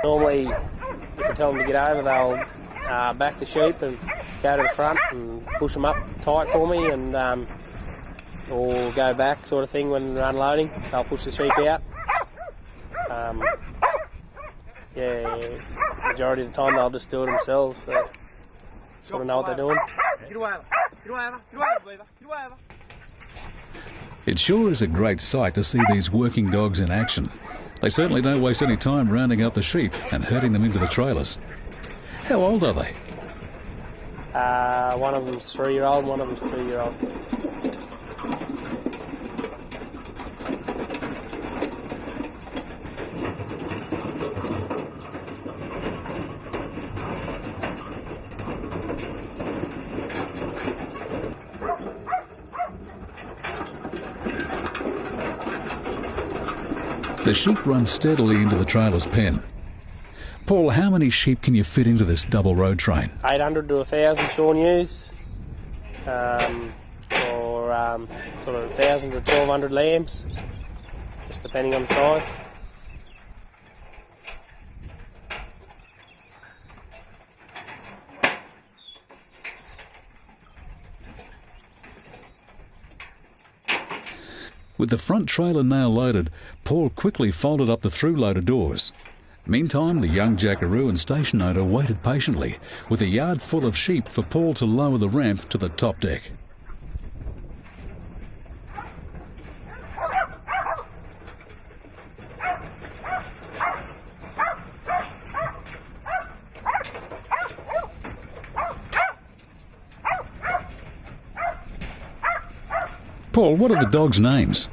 Normally, if I tell them to get over, they'll back the sheep and go to the front and push them up tight for me, and or go back sort of thing when they're unloading. They'll push the sheep out. Majority of the time they'll just do it themselves. So sort of know what they're doing. It sure is a great sight to see these working dogs in action. They certainly don't waste any time rounding up the sheep and herding them into the trailers. How old are they? One of them's 3-year-old, one of them's 2-year-old. The sheep run steadily into the trailer's pen. Paul, how many sheep can you fit into this double road train? 800 to 1,000 Shaw News, or sort of 1,000 to 1,200 lambs, just depending on the size. With the front trailer now loaded, Paul quickly folded up the through-loader doors. Meantime, the young jackaroo and station owner waited patiently, with a yard full of sheep for Paul to lower the ramp to the top deck. Paul, what are the dogs' names?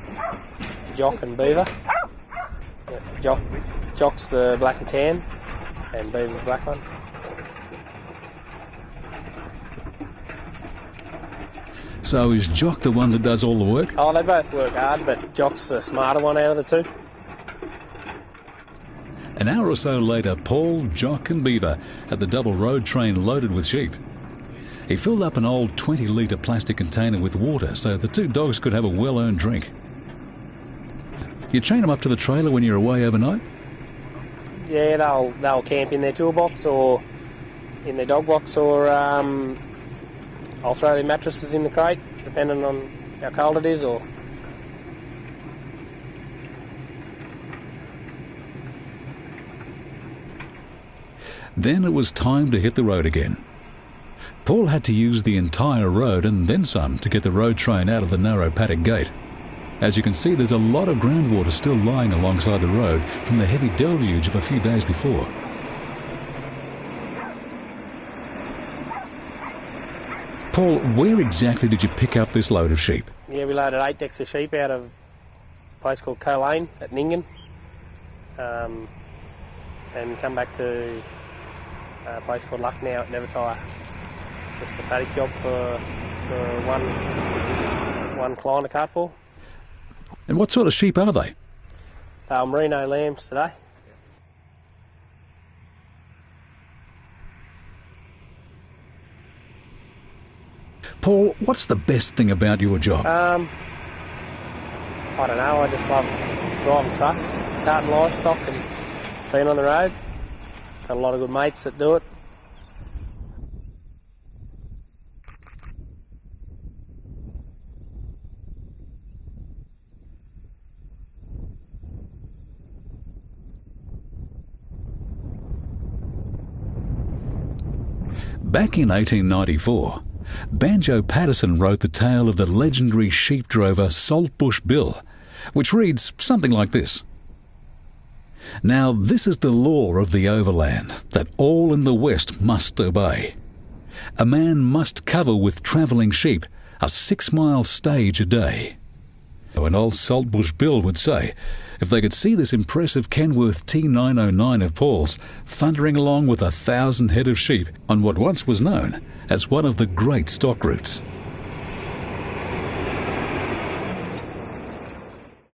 Jock and Beaver. Jock's the black and tan, and Beaver's the black one. So is Jock the one that does all the work? Oh, they both work hard, but Jock's the smarter one out of the two. An hour or so later, Paul, Jock and Beaver had the double road train loaded with sheep. He filled up an old 20-litre plastic container with water so the two dogs could have a well-earned drink. You chain them up to the trailer when you're away overnight? Yeah, they'll camp in their toolbox or in their dog box, or I'll throw their mattresses in the crate, depending on how cold it is. Or then it was time to hit the road again. Paul had to use the entire road and then some to get the road train out of the narrow paddock gate. As you can see, there's a lot of groundwater still lying alongside the road from the heavy deluge of a few days before. Paul, where exactly did you pick up this load of sheep? Yeah, we loaded 8 decks of sheep out of a place called Colane at Ningen, and come back to a place called Lucknow at Nevertire. Just a paddock job for one client to cart for. And what sort of sheep are they? They're merino lambs today. Paul, what's the best thing about your job? I don't know, I just love driving trucks, carting livestock and being on the road. Got a lot of good mates that do it. Back in 1894, Banjo Patterson wrote the tale of the legendary sheep drover Saltbush Bill, which reads something like this. Now this is the law of the overland, that all in the West must obey. A man must cover with travelling sheep a 6-mile stage a day. And old Saltbush Bill would say, if they could see this impressive Kenworth T909 of Paul's thundering along with 1,000 head of sheep on what once was known as one of the great stock routes.